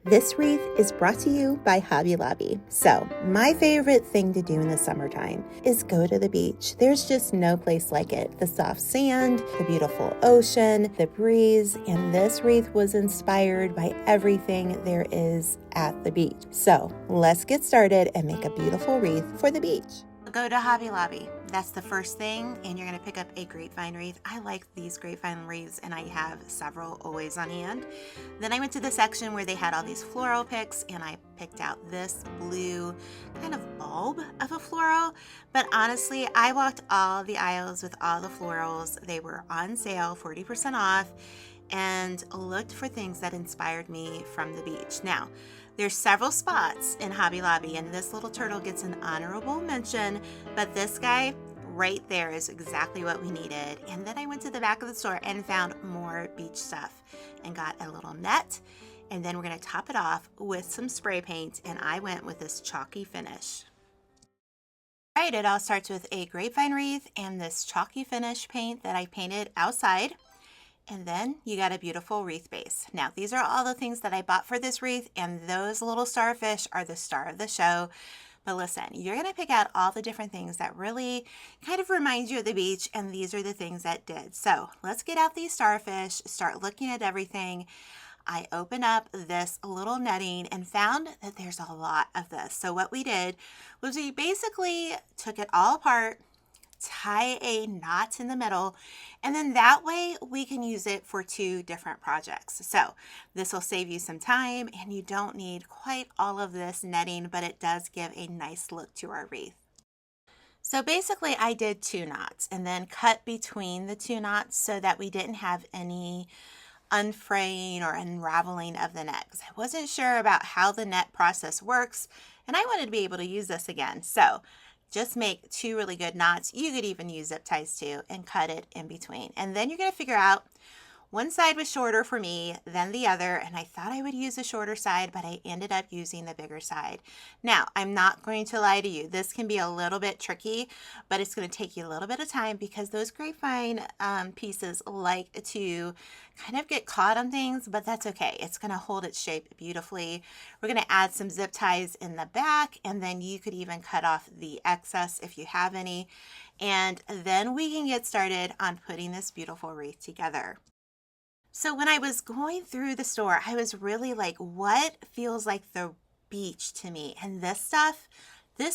This wreath is brought to you by Hobby Lobby. So, my favorite thing to do in the summertime is go to the beach. There's just no place like it. The soft sand, the beautiful ocean, the breeze, and this wreath was inspired by everything there is at the beach. So, let's get started and make a beautiful wreath for the beach. Go to Hobby Lobby. That's the first thing, and you're going to pick up a grapevine wreath. I like these grapevine wreaths, and I have several always on hand. Then I went to the section where they had all these floral picks, and I picked out this blue kind of bulb of a floral. But honestly, I walked all the aisles with all the florals. They were on sale, 40% off, and looked for things that inspired me from the beach. Now, there's several spots in Hobby Lobby, and this little turtle gets an honorable mention, but this guy right there is exactly what we needed. And then I went to the back of the store and found more beach stuff and got a little net, and then we're going to top it off with some spray paint, and I went with this chalky finish. All right, it all starts with a grapevine wreath and this chalky finish paint that I painted outside. And then you got a beautiful wreath base. Now, these are all the things that I bought for this wreath, and those little starfish are the star of the show. But listen, you're going to pick out all the different things that really kind of remind you of the beach, and these are the things that did. So let's get out these starfish, start looking at everything. I opened up this little netting and found that there's a lot of this. So what we did was we basically took it all apart, tie a knot in the middle, and then that way we can use it for two different projects. So this will save you some time, and you don't need quite all of this netting, but it does give a nice look to our wreath. So basically I did two knots and then cut between the two knots so that we didn't have any unfraying or unraveling of the net, because I wasn't sure about how the net process works, and I wanted to be able to use this again. So just make two really good knots. You could even use zip ties too, and cut it in between. And then you're going to figure out one side was shorter for me than the other, and I thought I would use the shorter side, but I ended up using the bigger side. Now, I'm not going to lie to you. This can be a little bit tricky, but it's going to take you a little bit of time because those grapevine pieces like to kind of get caught on things, but that's okay. It's going to hold its shape beautifully. We're going to add some zip ties in the back, and then you could even cut off the excess if you have any. And then we can get started on putting this beautiful wreath together. So when I was going through the store, I was really like, what feels like the beach to me? And this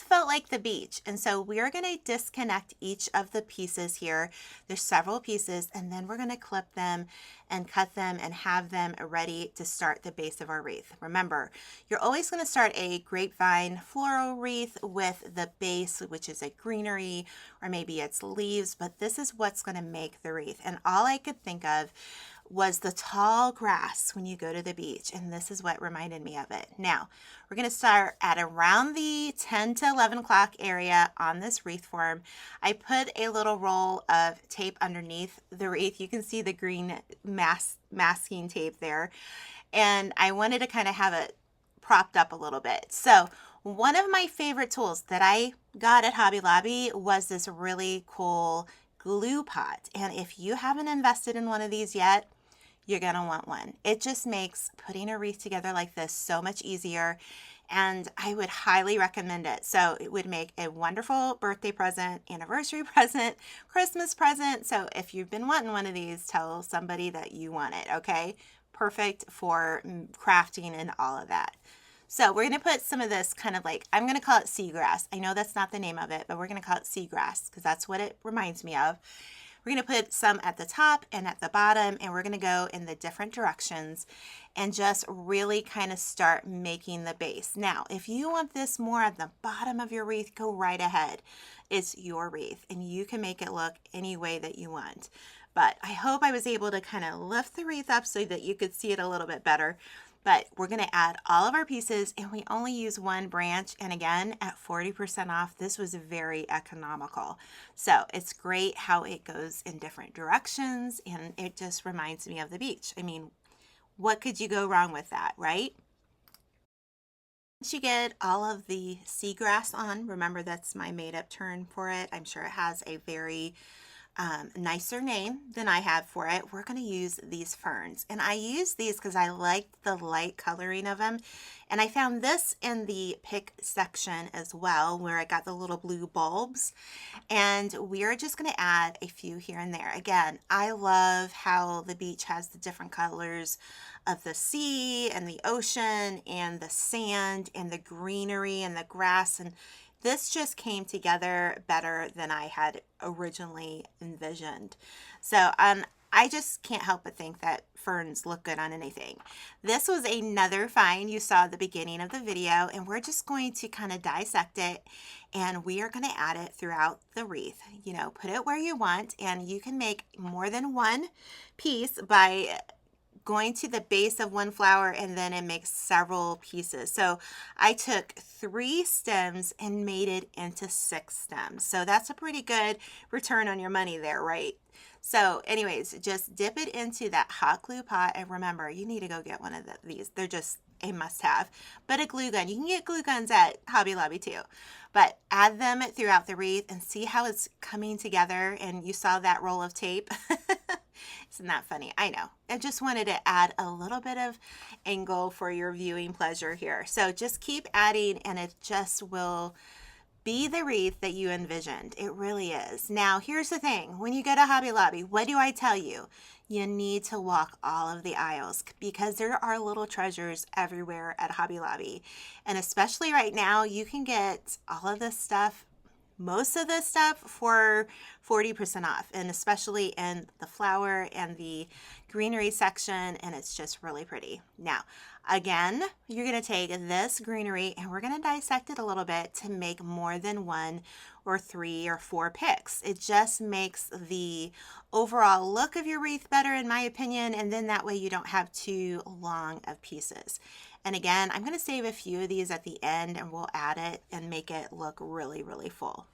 felt like the beach. And so we're going to disconnect each of the pieces here. There's several pieces, and then we're going to clip them and cut them and have them ready to start the base of our wreath. Remember, you're always going to start a grapevine floral wreath with the base, which is a greenery, or maybe it's leaves, but this is what's going to make the wreath. And all I could think of was the tall grass when you go to the beach, and this is what reminded me of it. Now, we're going to start at around the 10 to 11 o'clock area on this wreath form. I put a little roll of tape underneath the wreath. You can see the green masking tape there, and I wanted to kind of have it propped up a little bit. So one of my favorite tools that I got at Hobby Lobby was this really cool glue pot, and if you haven't invested in one of these yet, you're going to want one. It just makes putting a wreath together like this so much easier, and I would highly recommend it. So it would make a wonderful birthday present, anniversary present, Christmas present. So if you've been wanting one of these, tell somebody that you want it, okay? Perfect for crafting and all of that. So we're going to put some of this kind of like, I'm going to call it seagrass. I know that's not the name of it, but we're going to call it seagrass because that's what it reminds me of. We're going to put some at the top and at the bottom, and we're going to go in the different directions and just really kind of start making the base. Now, if you want this more at the bottom of your wreath, go right ahead. It's your wreath, and you can make it look any way that you want. But I hope I was able to kind of lift the wreath up so that you could see it a little bit better. But we're going to add all of our pieces, and we only use one branch. And again, at 40% off, this was very economical. So it's great how it goes in different directions, and it just reminds me of the beach. I mean, what could you go wrong with that, right? Once you get all of the seagrass on, remember that's my made up term for it. I'm sure it has a very nicer name than I have for it. We're going to use these ferns. And I use these because I liked the light coloring of them. And I found this in the pick section as well, where I got the little blue bulbs. And we're just going to add a few here and there. Again, I love how the beach has the different colors of the sea and the ocean and the sand and the greenery and the grass, and this just came together better than I had originally envisioned. So I just can't help but think that ferns look good on anything. This was another find you saw at the beginning of the video, and we're just going to kind of dissect it, and we are going to add it throughout the wreath. You know, put it where you want, and you can make more than one piece by going to the base of one flower, and then it makes several pieces. So I took 3 stems and made it into 6 stems. So that's a pretty good return on your money there, right? So anyways, just dip it into that hot glue pot. And remember, you need to go get one of these. They're just a must have. But a glue gun, you can get glue guns at Hobby Lobby too. But add them throughout the wreath and see how it's coming together. And you saw that roll of tape. Isn't that funny? I know. I just wanted to add a little bit of angle for your viewing pleasure here. So just keep adding, and it just will be the wreath that you envisioned. It really is. Now, here's the thing. When you go to Hobby Lobby, what do I tell you? You need to walk all of the aisles because there are little treasures everywhere at Hobby Lobby. And especially right now, you can get all of this stuff, most of this stuff, for 40% off, and especially in the flower and the greenery section, and it's just really pretty. Now, again, you're going to take this greenery and we're going to dissect it a little bit to make more than 1 or 3 or 4 picks. It just makes the overall look of your wreath better, in my opinion, and then that way you don't have too long of pieces. And again, I'm going to save a few of these at the end, and we'll add it and make it look really, really full.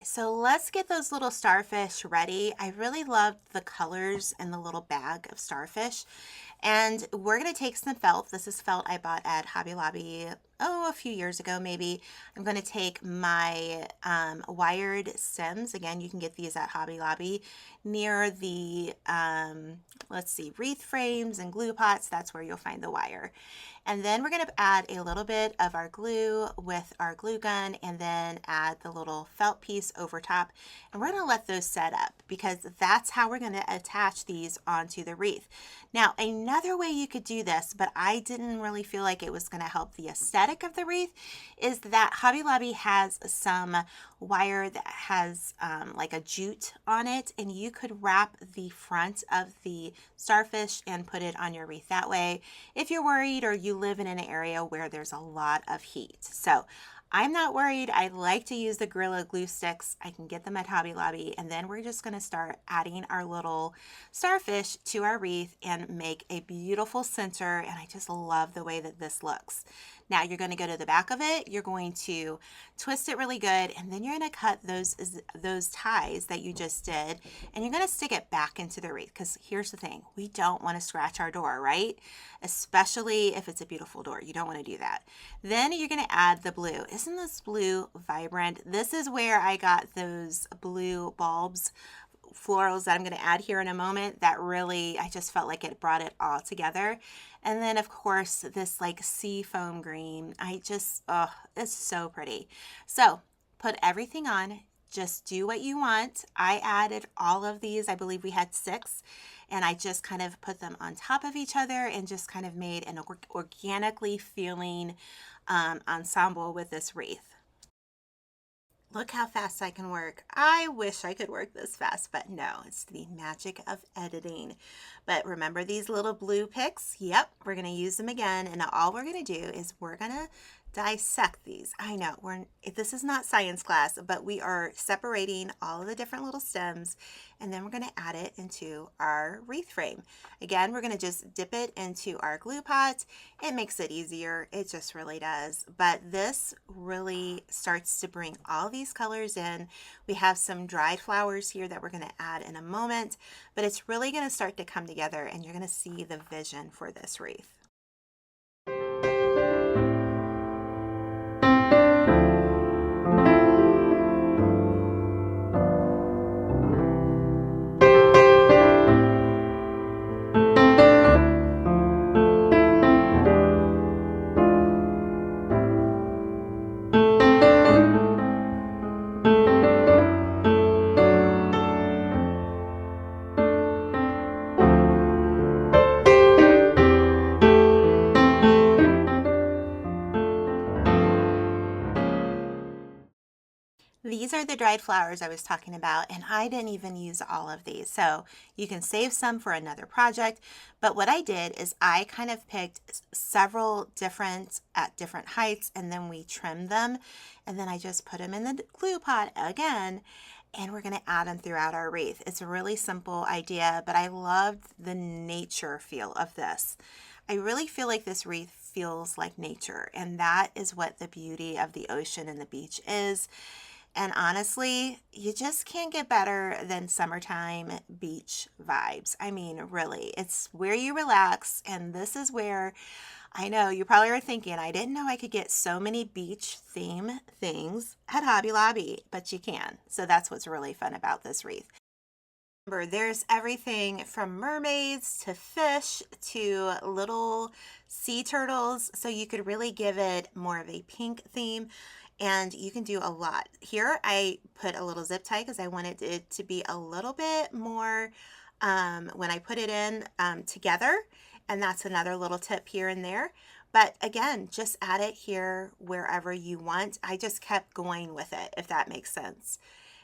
So let's get those little starfish ready. I really loved the colors in the little bag of starfish. And we're going to take some felt. This is felt I bought at Hobby Lobby, a few years ago maybe. I'm going to take my wired stems. Again, you can get these at Hobby Lobby near the, let's see, wreath frames and glue pots. That's where you'll find the wire. And then we're going to add a little bit of our glue with our glue gun, and then add the little felt piece over top. And we're going to let those set up because that's how we're going to attach these onto the wreath. Now, another way you could do this, but I didn't really feel like it was going to help the aesthetic of the wreath, is that Hobby Lobby has some wire that has like a jute on it, and you could wrap the front of the starfish and put it on your wreath that way if you're worried or you live in an area where there's a lot of heat. So I'm not worried. I like to use the Gorilla Glue sticks. I can get them at Hobby Lobby. And then we're just going to start adding our little starfish to our wreath and make a beautiful center. And I just love the way that this looks. Now you're going to go to the back of it. You're going to twist it really good. And then you're going to cut those ties that you just did. And you're going to stick it back into the wreath. Because here's the thing. We don't want to scratch our door, right? Especially if it's a beautiful door. You don't want to do that. Then you're going to add the blue. Isn't this blue vibrant? This is where I got those blue bulbs, florals that I'm going to add here in a moment, that really, I just felt like it brought it all together. And then of course this like sea foam green, it's so pretty. So put everything on, just do what you want. I added all of these, I believe we had 6, and I just kind of put them on top of each other and just kind of made an organically feeling ensemble with this wreath. Look how fast I can work. I wish I could work this fast, but no, it's the magic of editing. But remember these little blue picks? Yep, we're going to use them again. And all we're going to do is we're going to dissect these. I know this is not science class, but we are separating all of the different little stems, and then we're going to add it into our wreath frame. Again, we're going to just dip it into our glue pot. It makes it easier. It just really does. But this really starts to bring all these colors in. We have some dried flowers here that we're going to add in a moment, but it's really going to start to come together, and you're going to see the vision for this wreath. These are the dried flowers I was talking about, and I didn't even use all of these. So you can save some for another project. But what I did is I kind of picked several different at different heights, and then we trimmed them. And then I just put them in the glue pot again, and we're going to add them throughout our wreath. It's a really simple idea, but I loved the nature feel of this. I really feel like this wreath feels like nature, and that is what the beauty of the ocean and the beach is. And honestly, you just can't get better than summertime beach vibes. I mean, really, it's where you relax. And this is where I know you probably are thinking, I didn't know I could get so many beach theme things at Hobby Lobby, but you can. So that's what's really fun about this wreath. Remember, there's everything from mermaids to fish to little sea turtles. So you could really give it more of a pink theme. And you can do a lot. Here I put a little zip tie because I wanted it to be a little bit more when I put it in together. And that's another little tip here and there. But again, just add it here wherever you want. I just kept going with it, if that makes sense.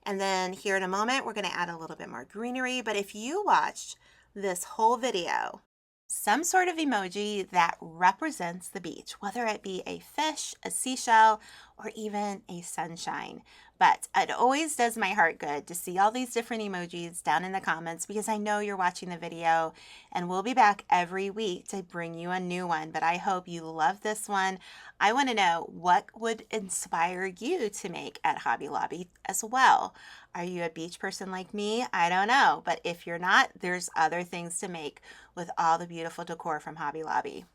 And then here in a moment, we're going to add a little bit more greenery. But if you watched this whole video, some sort of emoji that represents the beach, whether it be a fish, a seashell, or even a sunshine. But it always does my heart good to see all these different emojis down in the comments because I know you're watching the video, and we'll be back every week to bring you a new one. But I hope you love this one. I want to know what would inspire you to make at Hobby Lobby as well. Are you a beach person like me? I don't know. But if you're not, there's other things to make with all the beautiful decor from Hobby Lobby.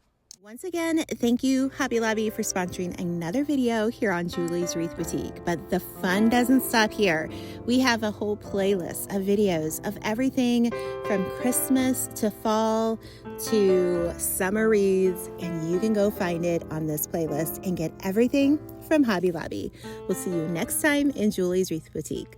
Once again, thank you, Hobby Lobby, for sponsoring another video here on Julie's Wreath Boutique. But the fun doesn't stop here. We have a whole playlist of videos of everything from Christmas to fall to summer wreaths, and you can go find it on this playlist and get everything from Hobby Lobby. We'll see you next time in Julie's Wreath Boutique.